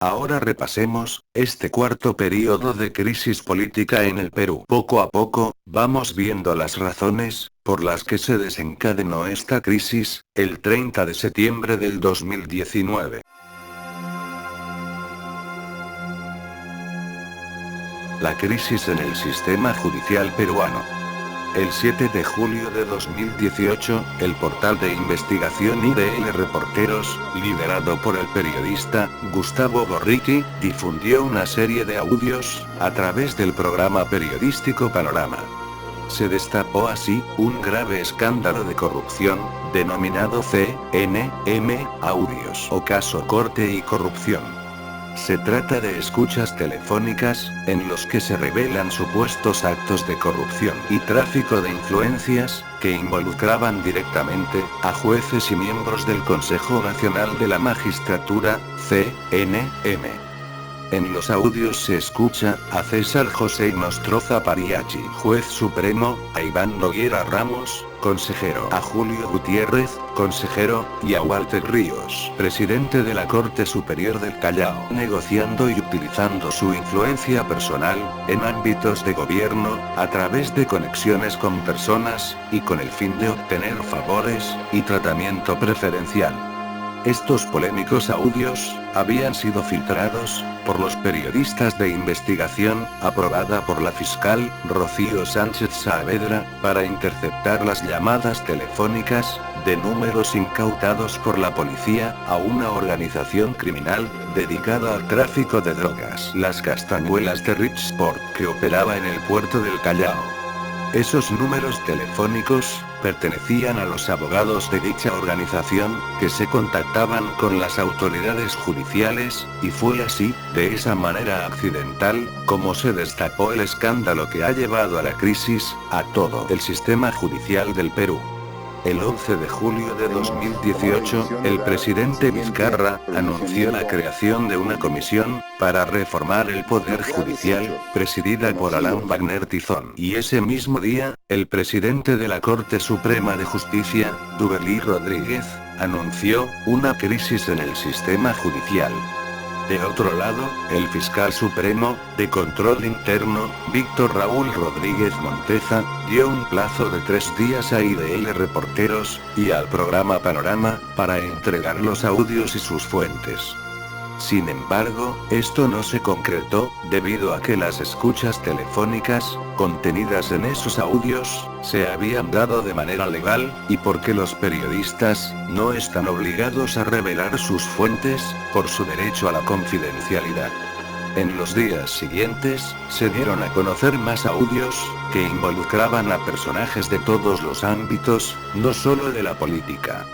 Ahora repasemos este cuarto periodo de crisis política en el Perú. Poco a poco, vamos viendo las razones por las que se desencadenó esta crisis, el 30 de septiembre del 2019. La crisis en el sistema judicial peruano. El 7 de julio de 2018, el portal de investigación IDL Reporteros, liderado por el periodista Gustavo Gorriti, difundió una serie de audios a través del programa periodístico Panorama. Se destapó así un grave escándalo de corrupción, denominado CNM Audios o caso Corte y Corrupción. Se trata de escuchas telefónicas, en los que se revelan supuestos actos de corrupción y tráfico de influencias, que involucraban directamente a jueces y miembros del Consejo Nacional de la Magistratura, CNM. En los audios se escucha a César José Nostroza Pariachi, juez supremo, a Iván Noguera Ramos, consejero, a Julio Gutiérrez, consejero, y a Walter Ríos, presidente de la Corte Superior del Callao, negociando y utilizando su influencia personal en ámbitos de gobierno, a través de conexiones con personas, y con el fin de obtener favores y tratamiento preferencial. Estos polémicos audios habían sido filtrados por los periodistas de investigación, aprobada por la fiscal Rocío Sánchez Saavedra, para interceptar las llamadas telefónicas de números incautados por la policía a una organización criminal dedicada al tráfico de drogas, las Castañuelas de Richport, que operaba en el puerto del Callao. Esos números telefónicos pertenecían a los abogados de dicha organización, que se contactaban con las autoridades judiciales, y fue así, de esa manera accidental, como se destapó el escándalo que ha llevado a la crisis a todo el sistema judicial del Perú. El 11 de julio de 2018, el presidente Vizcarra anunció la creación de una comisión para reformar el Poder Judicial, presidida por Alan Wagner Tizón. Y ese mismo día, el presidente de la Corte Suprema de Justicia, Duberly Rodríguez, anunció una crisis en el sistema judicial. De otro lado, el fiscal supremo, de control interno, Víctor Raúl Rodríguez Monteza, dio un plazo de 3 días a IDL Reporteros, y al programa Panorama, para entregar los audios y sus fuentes. Sin embargo, esto no se concretó, debido a que las escuchas telefónicas, contenidas en esos audios, se habían dado de manera legal, y porque los periodistas no están obligados a revelar sus fuentes, por su derecho a la confidencialidad. En los días siguientes, se dieron a conocer más audios, que involucraban a personajes de todos los ámbitos, no solo de la política.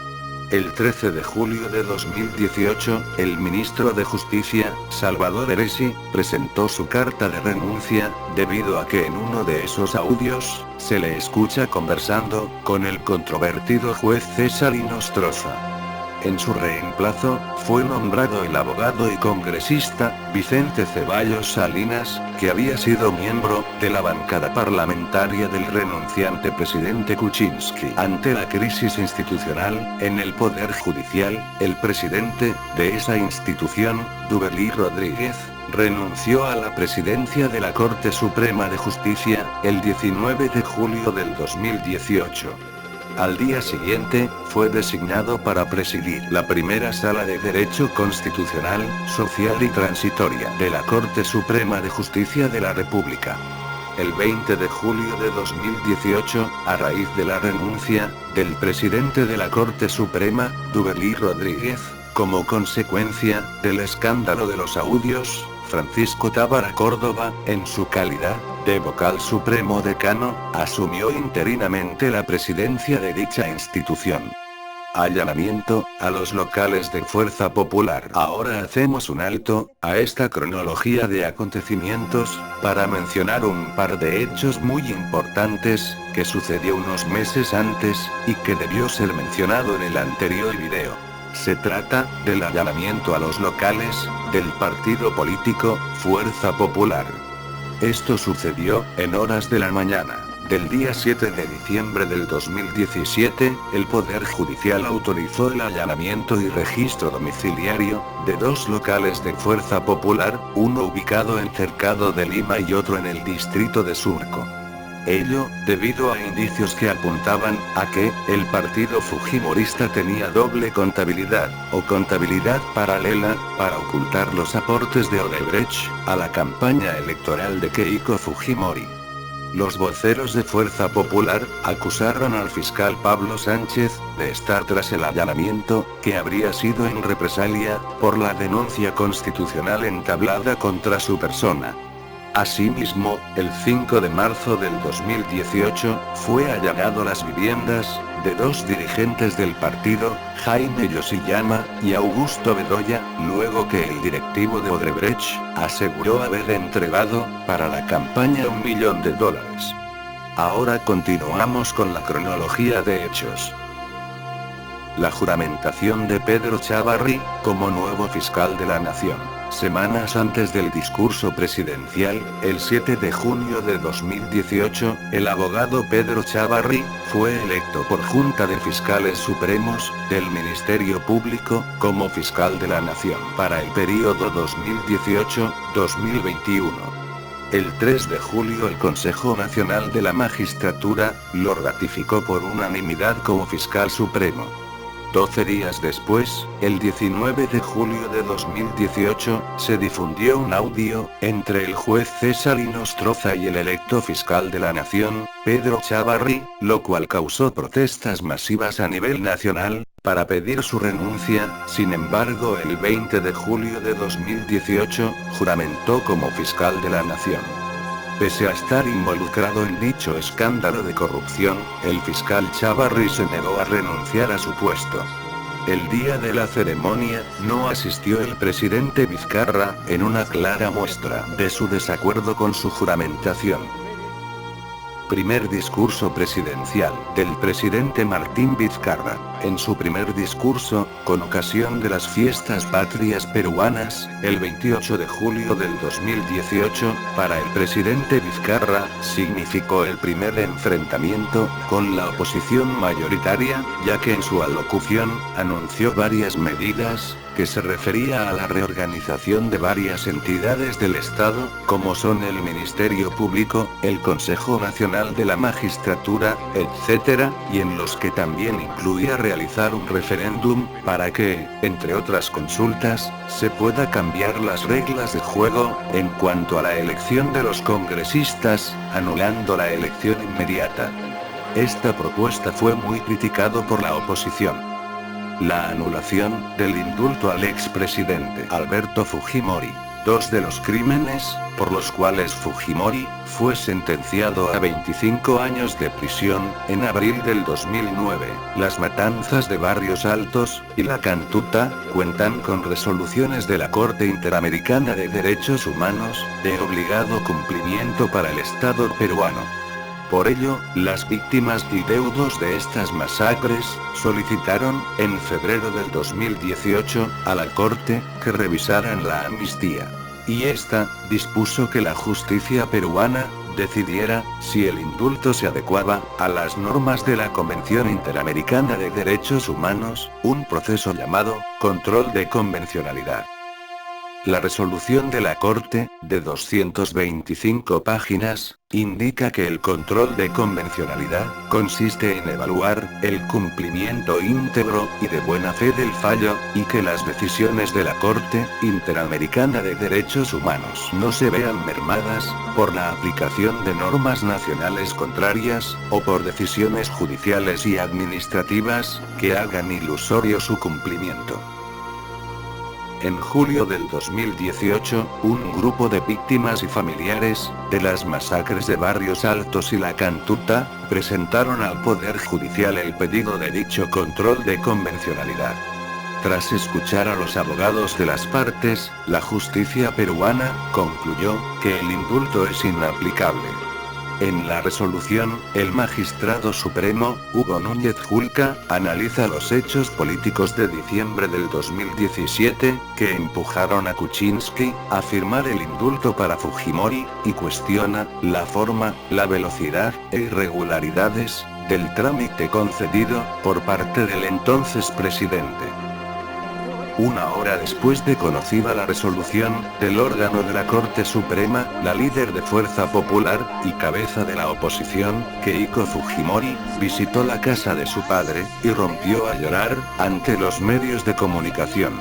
El 13 de julio de 2018, el ministro de Justicia, Salvador Eresi, presentó su carta de renuncia, debido a que en uno de esos audios, se le escucha conversando con el controvertido juez César Nostroza. En su reemplazo, fue nombrado el abogado y congresista, Vicente Ceballos Salinas, que había sido miembro de la bancada parlamentaria del renunciante presidente Kuczynski. Ante la crisis institucional en el Poder Judicial, el presidente de esa institución, Duberly Rodríguez, renunció a la presidencia de la Corte Suprema de Justicia, el 19 de julio del 2018. Al día siguiente, fue designado para presidir la primera Sala de Derecho Constitucional, Social y Transitoria de la Corte Suprema de Justicia de la República. El 20 de julio de 2018, a raíz de la renuncia del presidente de la Corte Suprema, Duberly Rodríguez, como consecuencia del escándalo de los audios, Francisco Tábara Córdoba, en su calidad de vocal supremo decano, asumió interinamente la presidencia de dicha institución. Allanamiento a los locales de Fuerza Popular. Ahora hacemos un alto a esta cronología de acontecimientos, para mencionar un par de hechos muy importantes, que sucedió unos meses antes, y que debió ser mencionado en el anterior video. Se trata del allanamiento a los locales del partido político Fuerza Popular. Esto sucedió en horas de la mañana del día 7 de diciembre del 2017, el Poder Judicial autorizó el allanamiento y registro domiciliario de dos locales de Fuerza Popular, uno ubicado en Cercado de Lima y otro en el distrito de Surco. Ello, debido a indicios que apuntaban a que el partido fujimorista tenía doble contabilidad, o contabilidad paralela, para ocultar los aportes de Odebrecht a la campaña electoral de Keiko Fujimori. Los voceros de Fuerza Popular acusaron al fiscal Pablo Sánchez de estar tras el allanamiento, que habría sido en represalia por la denuncia constitucional entablada contra su persona. Asimismo, el 5 de marzo del 2018, fue allanado las viviendas de dos dirigentes del partido, Jaime Yoshiyama y Augusto Bedoya, luego que el directivo de Odebrecht aseguró haber entregado, para la campaña, $1 millón. Ahora continuamos con la cronología de hechos. La juramentación de Pedro Chávarri, como nuevo fiscal de la Nación. Semanas antes del discurso presidencial, el 7 de junio de 2018, el abogado Pedro Chávarri fue electo por Junta de Fiscales Supremos del Ministerio Público como fiscal de la Nación para el período 2018-2021. El 3 de julio el Consejo Nacional de la Magistratura lo ratificó por unanimidad como fiscal supremo. 12 días después, el 19 de julio de 2018, se difundió un audio entre el juez César Inostroza y el electo fiscal de la Nación, Pedro Chávarri, lo cual causó protestas masivas a nivel nacional para pedir su renuncia. Sin embargo, el 20 de julio de 2018, juramentó como fiscal de la Nación. Pese a estar involucrado en dicho escándalo de corrupción, el fiscal Chávarri se negó a renunciar a su puesto. El día de la ceremonia, no asistió el presidente Vizcarra, en una clara muestra de su desacuerdo con su juramentación. Primer discurso presidencial del presidente Martín Vizcarra. En su primer discurso, con ocasión de las fiestas patrias peruanas, el 28 de julio del 2018, para el presidente Vizcarra, significó el primer enfrentamiento con la oposición mayoritaria, ya que en su alocución, anunció varias medidas, que se refería a la reorganización de varias entidades del Estado, como son el Ministerio Público, el Consejo Nacional de la Magistratura, etc., y en los que también incluía realizar un referéndum, para que, entre otras consultas, se pueda cambiar las reglas de juego, en cuanto a la elección de los congresistas, anulando la elección inmediata. Esta propuesta fue muy criticado por la oposición. La anulación del indulto al expresidente Alberto Fujimori. Dos de los crímenes, por los cuales Fujimori fue sentenciado a 25 años de prisión, en abril del 2009, las matanzas de Barrios Altos y la Cantuta, cuentan con resoluciones de la Corte Interamericana de Derechos Humanos, de obligado cumplimiento para el Estado peruano. Por ello, las víctimas y deudos de estas masacres, solicitaron, en febrero del 2018, a la Corte, que revisaran la amnistía. Y esta, dispuso que la justicia peruana, decidiera, si el indulto se adecuaba, a las normas de la Convención Interamericana de Derechos Humanos, un proceso llamado, control de convencionalidad. La resolución de la Corte, de 225 páginas, indica que el control de convencionalidad consiste en evaluar el cumplimiento íntegro y de buena fe del fallo, y que las decisiones de la Corte Interamericana de Derechos Humanos no se vean mermadas por la aplicación de normas nacionales contrarias, o por decisiones judiciales y administrativas que hagan ilusorio su cumplimiento. En julio del 2018, un grupo de víctimas y familiares de las masacres de Barrios Altos y la Cantuta presentaron al Poder Judicial el pedido de dicho control de convencionalidad. Tras escuchar a los abogados de las partes, la justicia peruana concluyó que el indulto es inaplicable. En la resolución, el magistrado supremo, Hugo Núñez Julca, analiza los hechos políticos de diciembre del 2017, que empujaron a Kuczynski a firmar el indulto para Fujimori, y cuestiona la forma, la velocidad e irregularidades del trámite concedido por parte del entonces presidente. Una hora después de conocida la resolución del órgano de la Corte Suprema, la líder de Fuerza Popular y cabeza de la oposición, Keiko Fujimori, visitó la casa de su padre y rompió a llorar ante los medios de comunicación.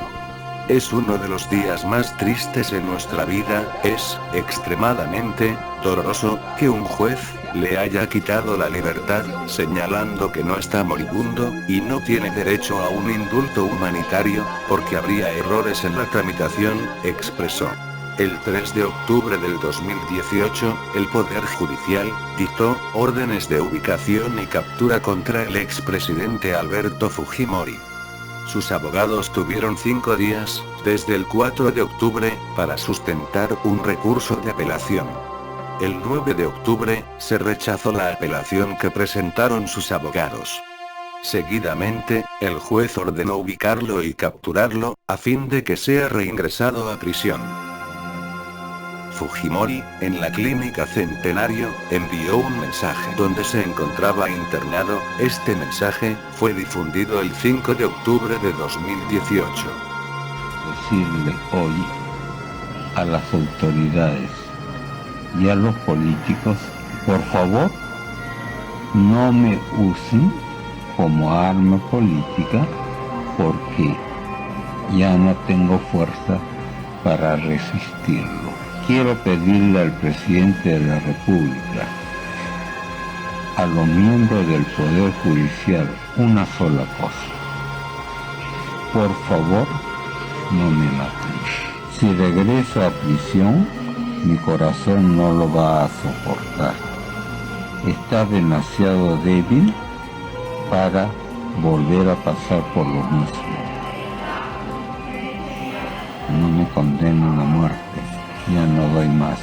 Es uno de los días más tristes en nuestra vida, es extremadamente doloroso que un juez le haya quitado la libertad, señalando que no está moribundo, y no tiene derecho a un indulto humanitario, porque habría errores en la tramitación, expresó. El 3 de octubre del 2018, el Poder Judicial dictó órdenes de ubicación y captura contra el expresidente Alberto Fujimori. Sus abogados tuvieron 5 días, desde el 4 de octubre, para sustentar un recurso de apelación. El 9 de octubre, se rechazó la apelación que presentaron sus abogados. Seguidamente, el juez ordenó ubicarlo y capturarlo, a fin de que sea reingresado a prisión. Fujimori, en la clínica Centenario, envió un mensaje donde se encontraba internado. Este mensaje fue difundido el 5 de octubre de 2018. Decirle hoy a las autoridades y a los políticos, por favor, no me usen como arma política, porque ya no tengo fuerza para resistirlo. Quiero pedirle al presidente de la República, a los miembros del Poder Judicial, una sola cosa. Por favor, no me maten. Si regreso a prisión, mi corazón no lo va a soportar. Está demasiado débil para volver a pasar por lo mismo. No me condenen a muerte. Ya no doy más.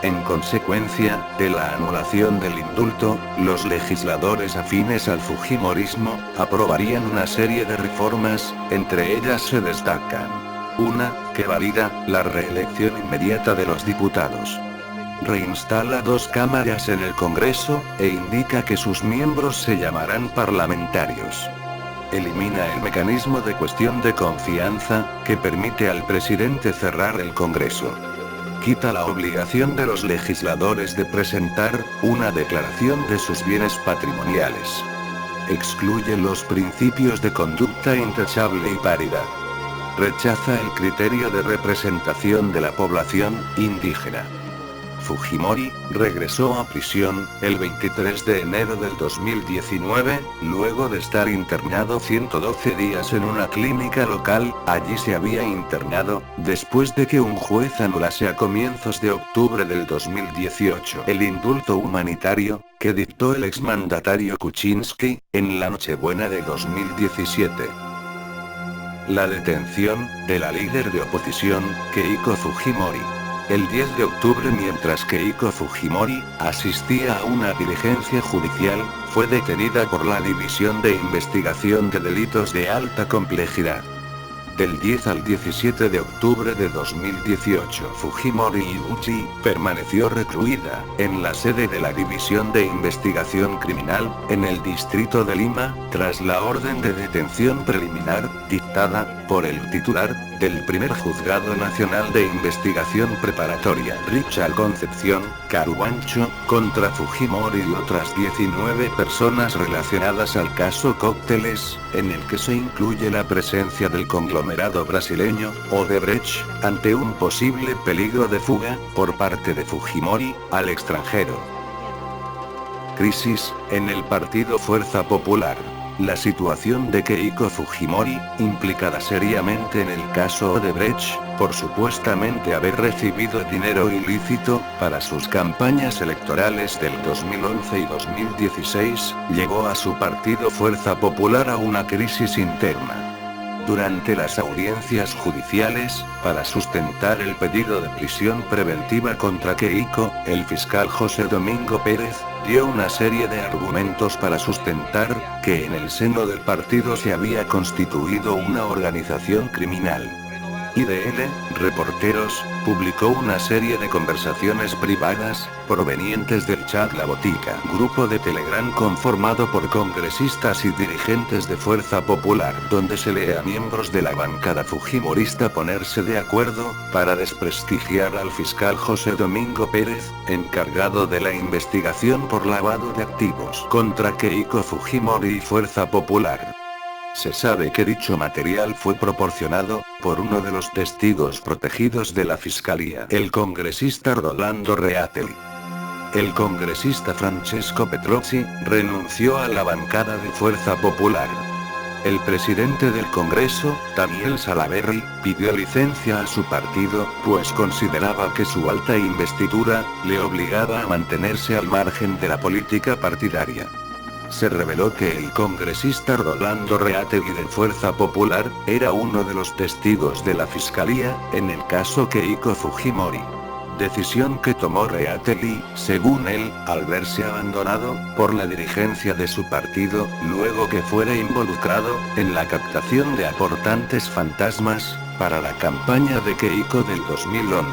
En consecuencia de la anulación del indulto, los legisladores afines al fujimorismo aprobarían una serie de reformas, entre ellas se destacan: una, que valida la reelección inmediata de los diputados. Reinstala 2 cámaras en el Congreso, e indica que sus miembros se llamarán parlamentarios. Elimina el mecanismo de cuestión de confianza, que permite al presidente cerrar el Congreso. Quita la obligación de los legisladores de presentar una declaración de sus bienes patrimoniales. Excluye los principios de conducta intachable y paridad. Rechaza el criterio de representación de la población indígena. Fujimori regresó a prisión el 23 de enero del 2019, luego de estar internado 112 días en una clínica local. Allí se había internado, después de que un juez anulase a comienzos de octubre del 2018 el indulto humanitario, que dictó el exmandatario Kuczynski, en la Nochebuena de 2017. La detención de la líder de oposición, Keiko Fujimori. El 10 de octubre, mientras Keiko Fujimori asistía a una diligencia judicial, fue detenida por la División de Investigación de Delitos de Alta Complejidad. Del 10 al 17 de octubre de 2018, Fujimori Iguchi permaneció recluida en la sede de la División de Investigación Criminal, en el distrito de Lima, tras la orden de detención preliminar, dictada por el titular del primer Juzgado Nacional de Investigación Preparatoria, Richard Concepción Caruancho, contra Fujimori y otras 19 personas relacionadas al caso Cócteles, en el que se incluye la presencia del conglomerado brasileño Odebrecht, ante un posible peligro de fuga por parte de Fujimori al extranjero. Crisis en el partido Fuerza Popular. La situación de Keiko Fujimori, implicada seriamente en el caso Odebrecht, por supuestamente haber recibido dinero ilícito para sus campañas electorales del 2011 y 2016, llevó a su partido Fuerza Popular a una crisis interna. durante las audiencias judiciales, para sustentar el pedido de prisión preventiva contra Keiko, el fiscal José Domingo Pérez, dio una serie de argumentos para sustentar que en el seno del partido se había constituido una organización criminal. IDL, Reporteros, publicó una serie de conversaciones privadas, provenientes del chat La Botica, grupo de Telegram conformado por congresistas y dirigentes de Fuerza Popular, donde se lee a miembros de la bancada fujimorista ponerse de acuerdo, para desprestigiar al fiscal José Domingo Pérez, encargado de la investigación por lavado de activos contra Keiko Fujimori y Fuerza Popular. Se sabe que dicho material fue proporcionado por uno de los testigos protegidos de la fiscalía, el congresista Rolando Reatelli. El congresista Francesco Petrozzi renunció a la bancada de Fuerza Popular. El presidente del Congreso, Daniel Salaverry, pidió licencia a su partido, pues consideraba que su alta investidura le obligaba a mantenerse al margen de la política partidaria. Se reveló que el congresista Rolando Reatelli de Fuerza Popular era uno de los testigos de la fiscalía en el caso Keiko Fujimori. Decisión que tomó Reatelli, según él, al verse abandonado por la dirigencia de su partido, luego que fuera involucrado en la captación de aportantes fantasmas para la campaña de Keiko del 2011.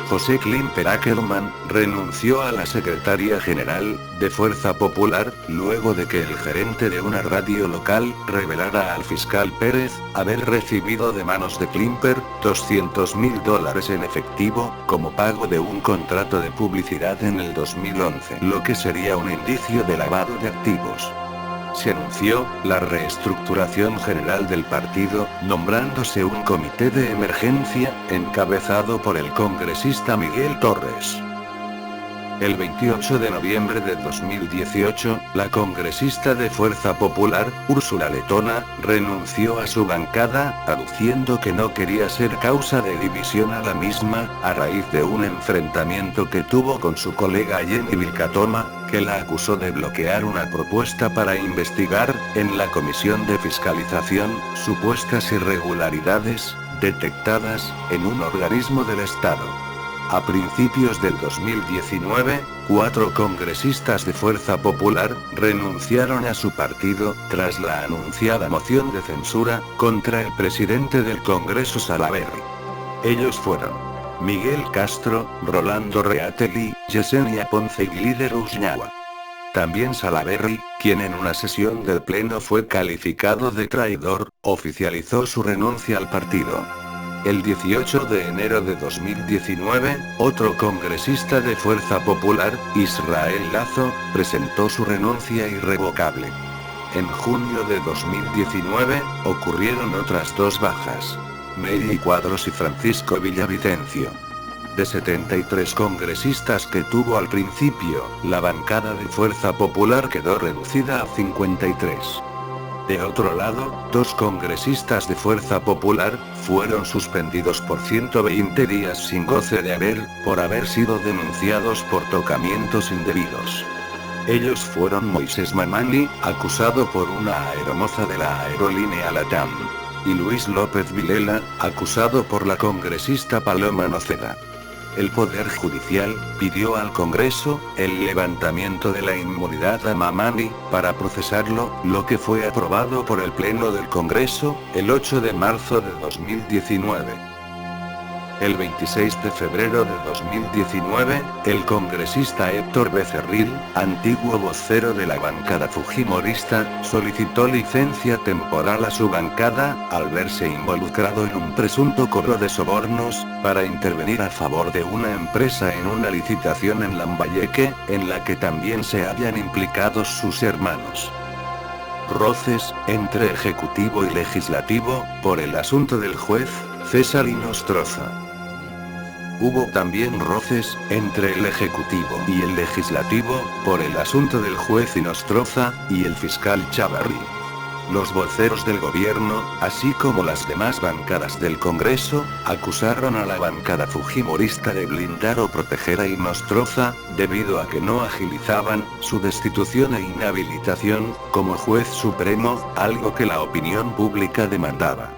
José Klimper Ackerman renunció a la secretaría general de Fuerza Popular, luego de que el gerente de una radio local revelara al fiscal Pérez haber recibido de manos de Klimper $200.000 en efectivo, como pago de un contrato de publicidad en el 2011, lo que sería un indicio de lavado de activos. Se anunció la reestructuración general del partido, nombrándose un comité de emergencia, encabezado por el congresista Miguel Torres. El 28 de noviembre de 2018, la congresista de Fuerza Popular, Úrsula Letona, renunció a su bancada, aduciendo que no quería ser causa de división a la misma, a raíz de un enfrentamiento que tuvo con su colega Jenny Vilcatoma, que la acusó de bloquear una propuesta para investigar, en la Comisión de Fiscalización, supuestas irregularidades detectadas en un organismo del Estado. A principios del 2019, 4 congresistas de Fuerza Popular renunciaron a su partido tras la anunciada moción de censura contra el presidente del Congreso Salaverry. Ellos fueron Miguel Castro, Rolando Reatelli, Yesenia Ponce y Glider Ushñawa. También Salaverry, quien en una sesión del Pleno fue calificado de traidor, oficializó su renuncia al partido. El 18 de enero de 2019, otro congresista de Fuerza Popular, Israel Lazo, presentó su renuncia irrevocable. En junio de 2019, ocurrieron otras 2 bajas. Mary Cuadros y Francisco Villavicencio. De 73 congresistas que tuvo al principio, la bancada de Fuerza Popular quedó reducida a 53. De otro lado, 2 congresistas de Fuerza Popular fueron suspendidos por 120 días sin goce de haber, por haber sido denunciados por tocamientos indebidos. Ellos fueron Moisés Mamani, acusado por una aeromoza de la aerolínea LATAM, y Luis López Vilela, acusado por la congresista Paloma Noceda. El Poder Judicial pidió al Congreso el levantamiento de la inmunidad a Mamani para procesarlo, lo que fue aprobado por el Pleno del Congreso el 8 de marzo de 2019. El 26 de febrero de 2019, el congresista Héctor Becerril, antiguo vocero de la bancada fujimorista, solicitó licencia temporal a su bancada, al verse involucrado en un presunto cobro de sobornos, para intervenir a favor de una empresa en una licitación en Lambayeque, en la que también se habían implicado sus hermanos. Roces entre Ejecutivo y Legislativo, por el asunto del juez César Inostroza. Hubo también roces entre el Ejecutivo y el Legislativo, por el asunto del juez Inostroza y el fiscal Chavarri. Los voceros del gobierno, así como las demás bancadas del Congreso, acusaron a la bancada fujimorista de blindar o proteger a Inostroza, debido a que no agilizaban su destitución e inhabilitación como juez supremo, algo que la opinión pública demandaba.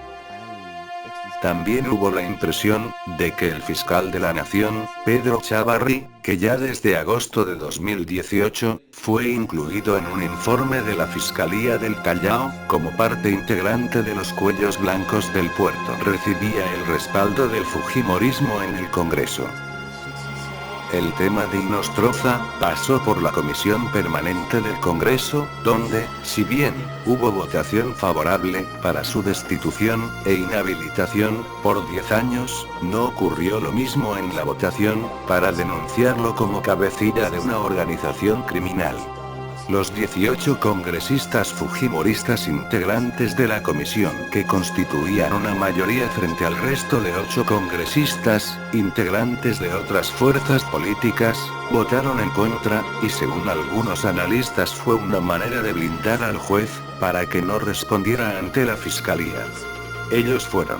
También hubo la impresión de que el fiscal de la Nación, Pedro Chávarri, que ya desde agosto de 2018, fue incluido en un informe de la Fiscalía del Callao, como parte integrante de los cuellos blancos del puerto, recibía el respaldo del fujimorismo en el Congreso. El tema de Inostroza pasó por la Comisión Permanente del Congreso, donde, si bien hubo votación favorable para su destitución e inhabilitación por 10 años, no ocurrió lo mismo en la votación para denunciarlo como cabecilla de una organización criminal. Los 18 congresistas fujimoristas integrantes de la comisión, que constituían una mayoría frente al resto de 8 congresistas, integrantes de otras fuerzas políticas, votaron en contra, y según algunos analistas fue una manera de blindar al juez, para que no respondiera ante la fiscalía. Ellos fueron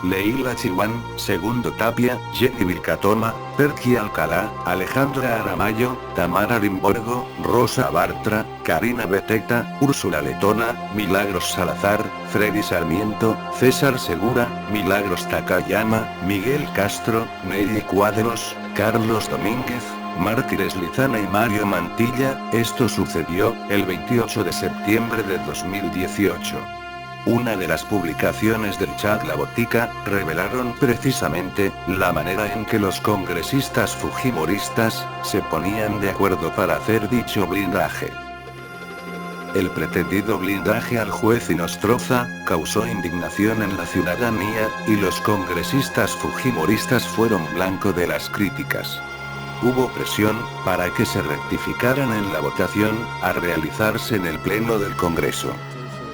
Leila Chihuán, Segundo Tapia, Jenny Vilcatoma, Perky Alcalá, Alejandra Aramayo, Tamara Limborgo, Rosa Bartra, Karina Beteta, Úrsula Letona, Milagros Salazar, Freddy Sarmiento, César Segura, Milagros Takayama, Miguel Castro, Nelly Cuadros, Carlos Domínguez, Mártires Lizana y Mario Mantilla. Esto sucedió el 28 de septiembre de 2018. Una de las publicaciones del chat La Botica revelaron precisamente la manera en que los congresistas fujimoristas se ponían de acuerdo para hacer dicho blindaje. El pretendido blindaje al juez Inostroza causó indignación en la ciudadanía, y los congresistas fujimoristas fueron blanco de las críticas. Hubo presión para que se rectificaran en la votación a realizarse en el Pleno del Congreso.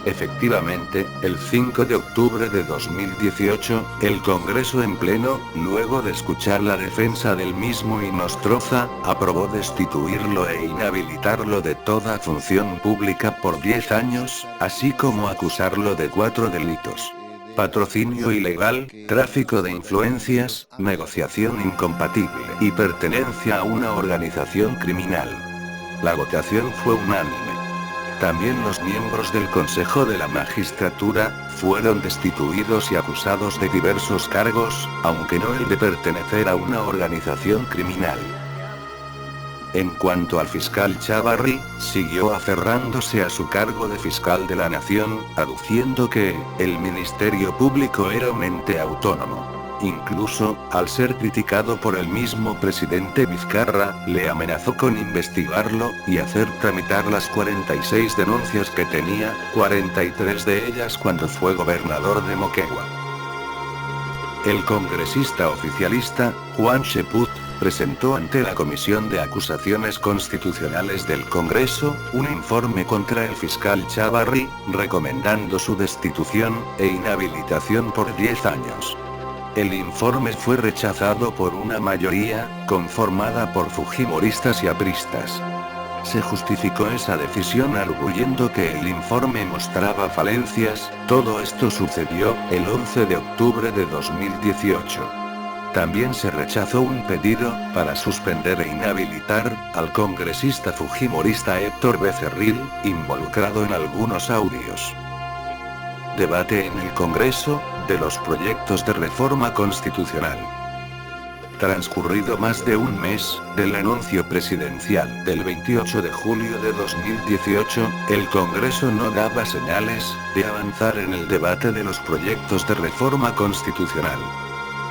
Efectivamente, el 5 de octubre de 2018, el Congreso en pleno, luego de escuchar la defensa del mismo Inostroza, aprobó destituirlo e inhabilitarlo de toda función pública por 10 años, así como acusarlo de 4 delitos: patrocinio ilegal, tráfico de influencias, negociación incompatible y pertenencia a una organización criminal. La votación fue unánime. También los miembros del Consejo de la Magistratura fueron destituidos y acusados de diversos cargos, aunque no el de pertenecer a una organización criminal. En cuanto al fiscal Chávarri, siguió aferrándose a su cargo de fiscal de la Nación, aduciendo que el Ministerio Público era un ente autónomo. Incluso, al ser criticado por el mismo presidente Vizcarra, le amenazó con investigarlo y hacer tramitar las 46 denuncias que tenía, 43 de ellas cuando fue gobernador de Moquegua. El congresista oficialista, Juan Cheput, presentó ante la Comisión de Acusaciones Constitucionales del Congreso un informe contra el fiscal Chávarri, recomendando su destitución e inhabilitación por 10 años. El informe fue rechazado por una mayoría, conformada por fujimoristas y apristas. Se justificó esa decisión arguyendo que el informe mostraba falencias. Todo esto sucedió el 11 de octubre de 2018. También se rechazó un pedido para suspender e inhabilitar al congresista fujimorista Héctor Becerril, involucrado en algunos audios. Debate en el Congreso de los proyectos de reforma constitucional. Transcurrido más de un mes del anuncio presidencial del 28 de julio de 2018, el Congreso no daba señales de avanzar en el debate de los proyectos de reforma constitucional.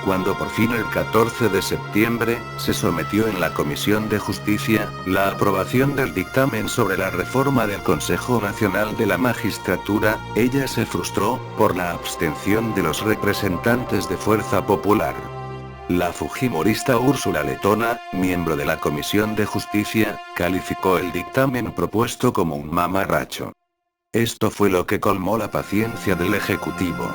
Cuando por fin el 14 de septiembre, se sometió en la Comisión de Justicia, la aprobación del dictamen sobre la reforma del Consejo Nacional de la Magistratura, ella se frustró por la abstención de los representantes de Fuerza Popular. La fujimorista Úrsula Letona, miembro de la Comisión de Justicia, calificó el dictamen propuesto como un mamarracho. Esto fue lo que colmó la paciencia del Ejecutivo.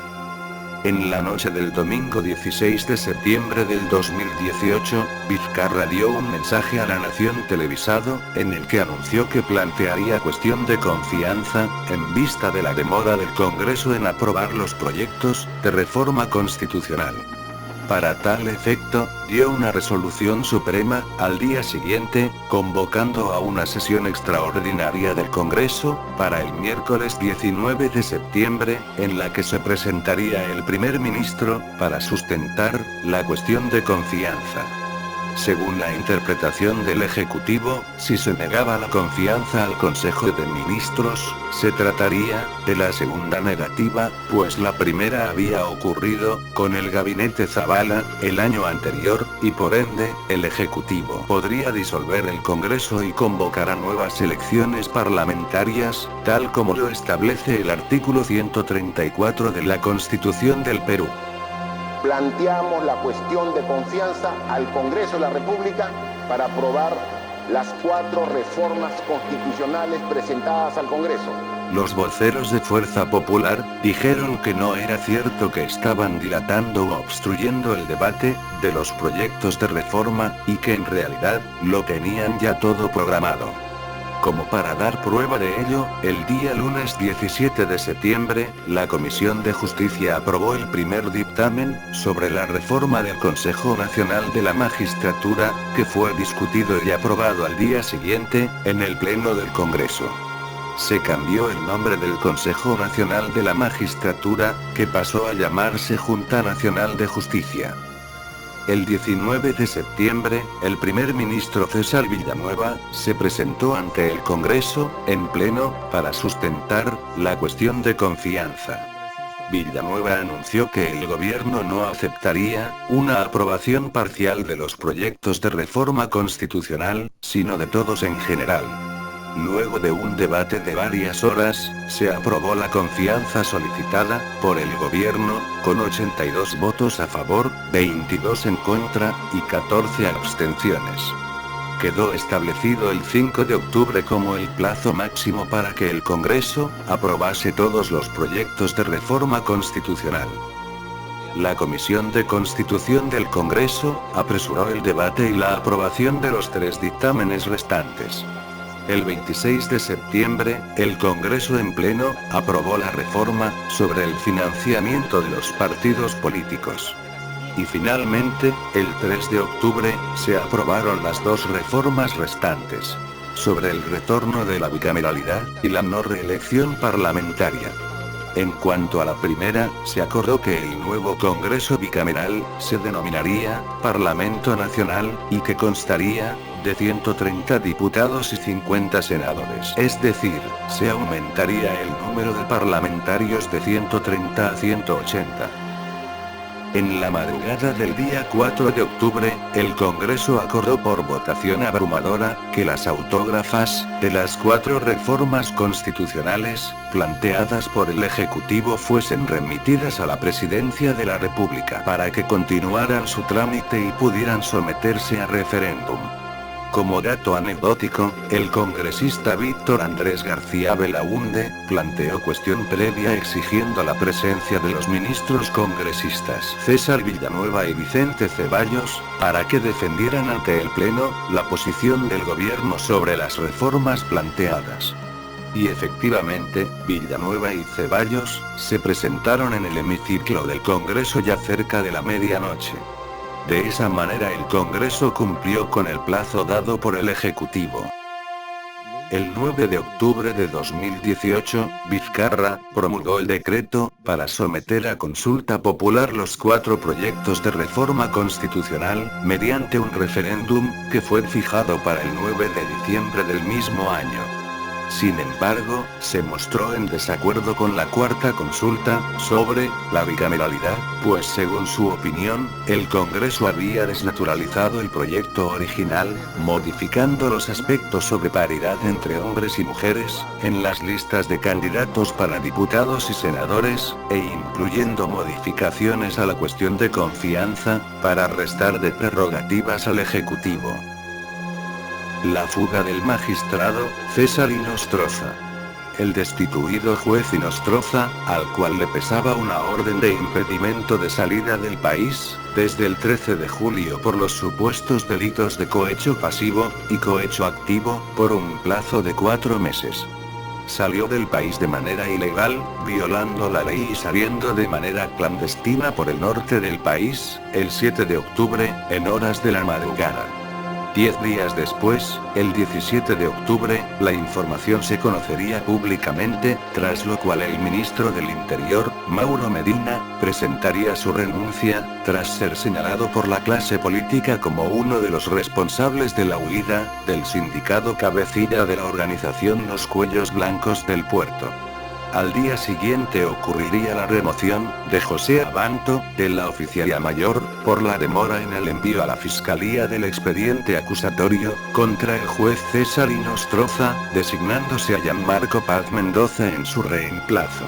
En la noche del domingo 16 de septiembre del 2018, Vizcarra dio un mensaje a la nación televisado, en el que anunció que plantearía cuestión de confianza, en vista de la demora del Congreso en aprobar los proyectos de reforma constitucional. Para tal efecto, dio una resolución suprema, al día siguiente, convocando a una sesión extraordinaria del Congreso, para el miércoles 19 de septiembre, en la que se presentaría el primer ministro, para sustentar la cuestión de confianza. Según la interpretación del Ejecutivo, si se negaba la confianza al Consejo de Ministros, se trataría de la segunda negativa, pues la primera había ocurrido con el gabinete Zabala el año anterior, y por ende, el Ejecutivo podría disolver el Congreso y convocar a nuevas elecciones parlamentarias, tal como lo establece el artículo 134 de la Constitución del Perú. Planteamos la cuestión de confianza al Congreso de la República para aprobar las 4 reformas constitucionales presentadas al Congreso. Los voceros de Fuerza Popular dijeron que no era cierto que estaban dilatando o obstruyendo el debate de los proyectos de reforma, y que en realidad lo tenían ya todo programado. Como para dar prueba de ello, el día lunes 17 de septiembre, la Comisión de Justicia aprobó el primer dictamen sobre la reforma del Consejo Nacional de la Magistratura, que fue discutido y aprobado al día siguiente, en el Pleno del Congreso. Se cambió el nombre del Consejo Nacional de la Magistratura, que pasó a llamarse Junta Nacional de Justicia. El 19 de septiembre, el primer ministro César Villanueva se presentó ante el Congreso, en pleno, para sustentar la cuestión de confianza. Villanueva anunció que el gobierno no aceptaría una aprobación parcial de los proyectos de reforma constitucional, sino de todos en general. Luego de un debate de varias horas, se aprobó la confianza solicitada por el gobierno, con 82 votos a favor, 22 en contra, y 14 abstenciones. Quedó establecido el 5 de octubre como el plazo máximo para que el Congreso aprobase todos los proyectos de reforma constitucional. La Comisión de Constitución del Congreso apresuró el debate y la aprobación de los 3 dictámenes restantes. El 26 de septiembre, el Congreso en pleno aprobó la reforma sobre el financiamiento de los partidos políticos. Y finalmente, el 3 de octubre, se aprobaron las 2 reformas restantes, sobre el retorno de la bicameralidad y la no reelección parlamentaria. En cuanto a la primera, se acordó que el nuevo Congreso bicameral se denominaría Parlamento Nacional, y que constaría de 130 diputados y 50 senadores. Es decir, se aumentaría el número de parlamentarios de 130 a 180. En la madrugada del día 4 de octubre, el Congreso acordó por votación abrumadora que las autógrafas de las 4 reformas constitucionales planteadas por el Ejecutivo fuesen remitidas a la Presidencia de la República para que continuaran su trámite y pudieran someterse a referéndum. Como dato anecdótico, el congresista Víctor Andrés García Belaúnde planteó cuestión previa exigiendo la presencia de los ministros congresistas César Villanueva y Vicente Ceballos, para que defendieran ante el Pleno la posición del gobierno sobre las reformas planteadas. Y efectivamente, Villanueva y Ceballos se presentaron en el hemiciclo del Congreso ya cerca de la medianoche. De esa manera el Congreso cumplió con el plazo dado por el Ejecutivo. El 9 de octubre de 2018, Vizcarra promulgó el decreto para someter a consulta popular los 4 proyectos de reforma constitucional, mediante un referéndum que fue fijado para el 9 de diciembre del mismo año. Sin embargo, se mostró en desacuerdo con la 4ª consulta sobre la bicameralidad, pues según su opinión, el Congreso había desnaturalizado el proyecto original, modificando los aspectos sobre paridad entre hombres y mujeres en las listas de candidatos para diputados y senadores, e incluyendo modificaciones a la cuestión de confianza, para restar de prerrogativas al Ejecutivo. La fuga del magistrado César Inostroza. el destituido juez Inostroza, al cual le pesaba una orden de impedimento de salida del país, desde el 13 de julio por los supuestos delitos de cohecho pasivo y cohecho activo, por un plazo de 4 meses. Salió del país de manera ilegal, violando la ley y saliendo de manera clandestina por el norte del país, el 7 de octubre, en horas de la madrugada. 10 días después, el 17 de octubre, la información se conocería públicamente, tras lo cual el ministro del Interior, Mauro Medina, presentaría su renuncia, tras ser señalado por la clase política como uno de los responsables de la huida del sindicato cabecilla de la organización Los Cuellos Blancos del Puerto. Al día siguiente ocurriría la remoción de José Abanto de la Oficialía Mayor, por la demora en el envío a la Fiscalía del expediente acusatorio contra el juez César Inostroza, designándose a Gianmarco Paz Mendoza en su reemplazo.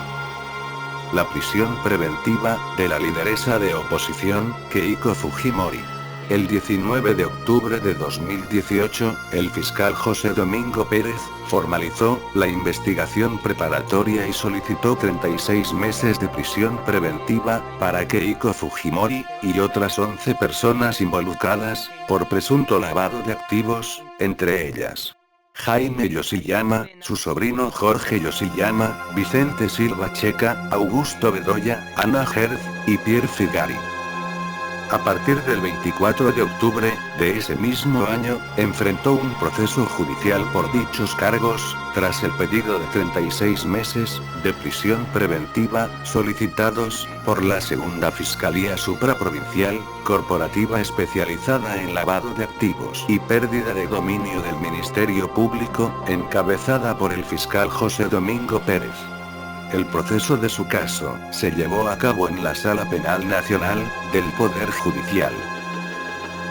La prisión preventiva de la lideresa de oposición, Keiko Fujimori. El 19 de octubre de 2018, el fiscal José Domingo Pérez formalizó la investigación preparatoria y solicitó 36 meses de prisión preventiva para Keiko Fujimori y otras 11 personas involucradas por presunto lavado de activos, entre ellas Jaime Yoshiyama, su sobrino Jorge Yoshiyama, Vicente Silva Checa, Augusto Bedoya, Ana Herz y Pierre Figari. A partir del 24 de octubre de ese mismo año, enfrentó un proceso judicial por dichos cargos, tras el pedido de 36 meses de prisión preventiva solicitados por la Segunda Fiscalía Supraprovincial, corporativa especializada en lavado de activos y pérdida de dominio del Ministerio Público, encabezada por el fiscal José Domingo Pérez. El proceso de su caso se llevó a cabo en la Sala Penal Nacional del Poder Judicial.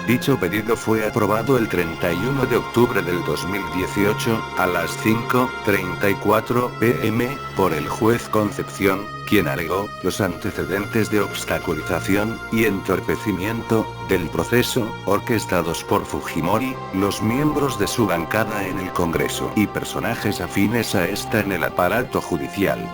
Dicho pedido fue aprobado el 31 de octubre del 2018, a las 5:34 p.m., por el juez Concepción, quien alegó los antecedentes de obstaculización y entorpecimiento del proceso, orquestados por Fujimori, los miembros de su bancada en el Congreso y personajes afines a esta en el aparato judicial.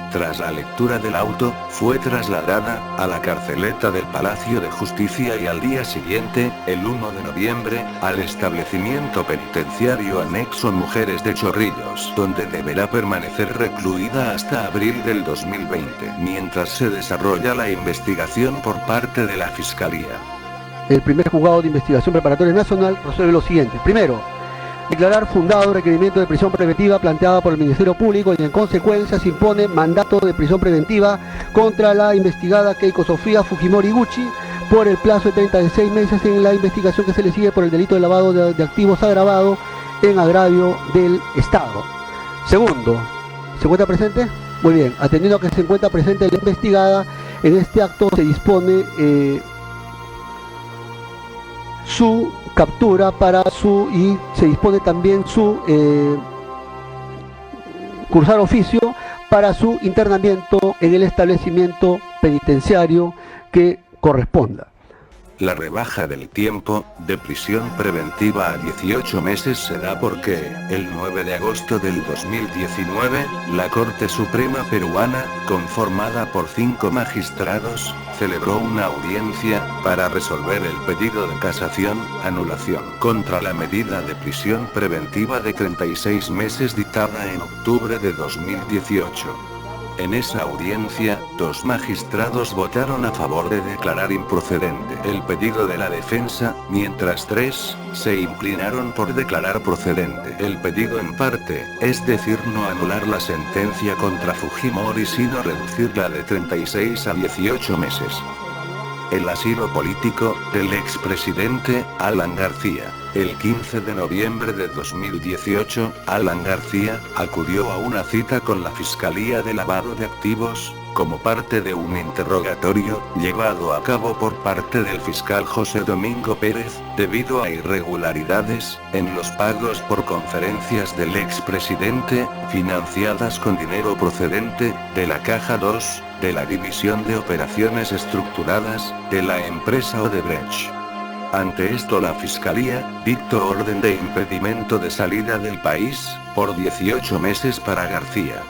Tras la lectura del auto, fue trasladada a la carceleta del Palacio de Justicia y al día siguiente, el 1 de noviembre, al establecimiento penitenciario anexo Mujeres de Chorrillos, donde deberá permanecer recluida hasta abril del 2020, mientras se desarrolla la investigación por parte de la Fiscalía. El primer juzgado de investigación preparatoria nacional resuelve lo siguiente. Primero, declarar fundado requerimiento de prisión preventiva planteada por el Ministerio Público y en consecuencia se impone mandato de prisión preventiva contra la investigada Keiko Sofía Fujimori Gucci por el plazo de 36 meses en la investigación que se le sigue por el delito de lavado de activos agravado en agravio del Estado. Segundo, ¿se encuentra presente? Muy bien, atendiendo a que se encuentra presente la investigada, en este acto se dispone su captura y se dispone también su cursar oficio para su internamiento en el establecimiento penitenciario que corresponda. La rebaja del tiempo de prisión preventiva a 18 meses se da porque, el 9 de agosto del 2019, la Corte Suprema Peruana, conformada por 5 magistrados, celebró una audiencia para resolver el pedido de casación, anulación contra la medida de prisión preventiva de 36 meses dictada en octubre de 2018. En esa audiencia, 2 magistrados votaron a favor de declarar improcedente el pedido de la defensa, mientras 3 se inclinaron por declarar procedente el pedido en parte, es decir, no anular la sentencia contra Fujimori sino reducirla de 36 a 18 meses. El asilo político del expresidente Alan García. El 15 de noviembre de 2018, Alan García acudió a una cita con la Fiscalía de Lavado de Activos, como parte de un interrogatorio llevado a cabo por parte del fiscal José Domingo Pérez, debido a irregularidades en los pagos por conferencias del expresidente, financiadas con dinero procedente de la Caja 2, de la División de Operaciones Estructuradas, de la empresa Odebrecht. Ante esto la Fiscalía dictó orden de impedimento de salida del país, por 18 meses para García.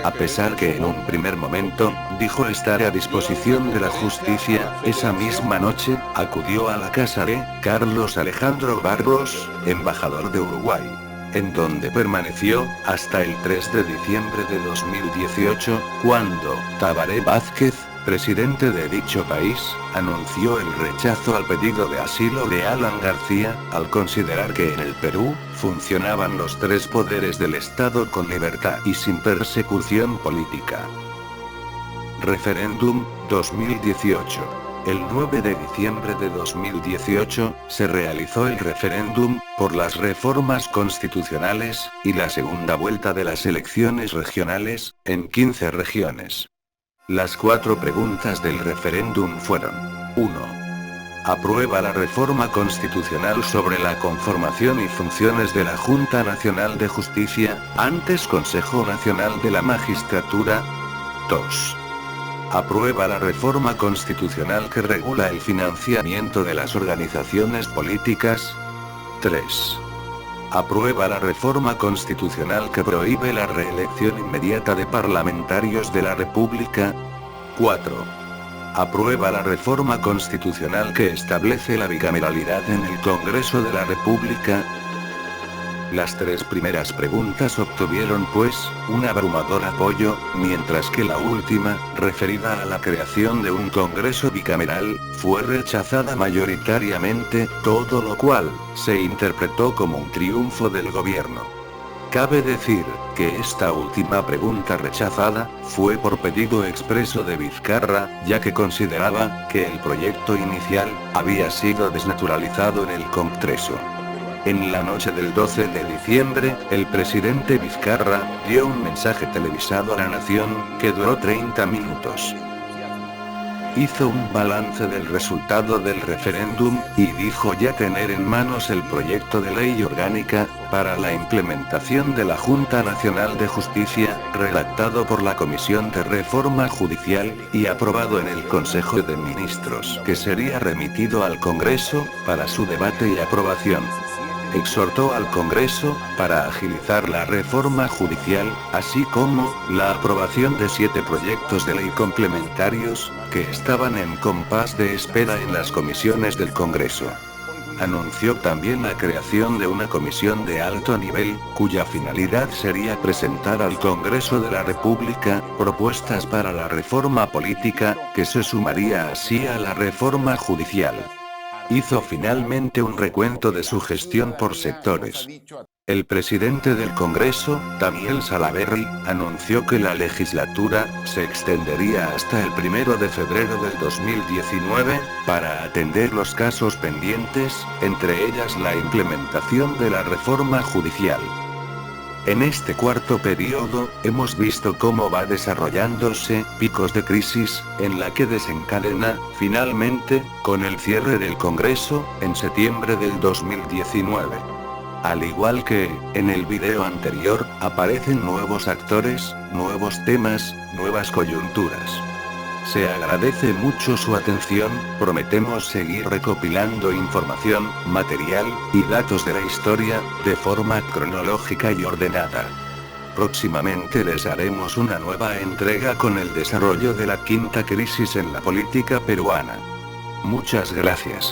A pesar que en un primer momento, dijo estar a disposición de la justicia, esa misma noche, acudió a la casa de Carlos Alejandro Barros, embajador de Uruguay, en donde permaneció hasta el 3 de diciembre de 2018, cuando Tabaré Vázquez, presidente de dicho país, anunció el rechazo al pedido de asilo de Alan García, al considerar que en el Perú funcionaban los tres poderes del Estado con libertad y sin persecución política. Referéndum 2018. El 9 de diciembre de 2018, se realizó el referéndum por las reformas constitucionales y la segunda vuelta de las elecciones regionales, en 15 regiones. Las 4 preguntas del referéndum fueron: 1. ¿Aprueba la reforma constitucional sobre la conformación y funciones de la Junta Nacional de Justicia, antes Consejo Nacional de la Magistratura? 2. ¿Aprueba la reforma constitucional que regula el financiamiento de las organizaciones políticas? 3. ¿Aprueba la reforma constitucional que prohíbe la reelección inmediata de parlamentarios de la República? 4. ¿Aprueba la reforma constitucional que establece la bicameralidad en el Congreso de la República? Las 3 primeras preguntas obtuvieron pues, un abrumador apoyo, mientras que la última, referida a la creación de un Congreso bicameral, fue rechazada mayoritariamente, todo lo cual, se interpretó como un triunfo del gobierno. Cabe decir, que esta última pregunta rechazada, fue por pedido expreso de Vizcarra, ya que consideraba, que el proyecto inicial, había sido desnaturalizado en el Congreso. En la noche del 12 de diciembre, el presidente Vizcarra, dio un mensaje televisado a la nación, que duró 30 minutos. Hizo un balance del resultado del referéndum, y dijo ya tener en manos el proyecto de ley orgánica, para la implementación de la Junta Nacional de Justicia, redactado por la Comisión de Reforma Judicial, y aprobado en el Consejo de Ministros, que sería remitido al Congreso, para su debate y aprobación. Exhortó al Congreso, para agilizar la reforma judicial, así como, la aprobación de 7 proyectos de ley complementarios, que estaban en compás de espera en las comisiones del Congreso. Anunció también la creación de una comisión de alto nivel, cuya finalidad sería presentar al Congreso de la República, propuestas para la reforma política, que se sumaría así a la reforma judicial. Hizo finalmente un recuento de su gestión por sectores. El presidente del Congreso, Daniel Salaverry, anunció que la legislatura se extendería hasta el 1 de febrero del 2019, para atender los casos pendientes, entre ellas la implementación de la reforma judicial. En este cuarto periodo, hemos visto cómo va desarrollándose picos de crisis, en la que desencadena, finalmente, con el cierre del Congreso, en septiembre del 2019. Al igual que, en el video anterior, aparecen nuevos actores, nuevos temas, nuevas coyunturas. Se agradece mucho su atención, prometemos seguir recopilando información, material, y datos de la historia, de forma cronológica y ordenada. Próximamente les haremos una nueva entrega con el desarrollo de la quinta crisis en la política peruana. Muchas gracias.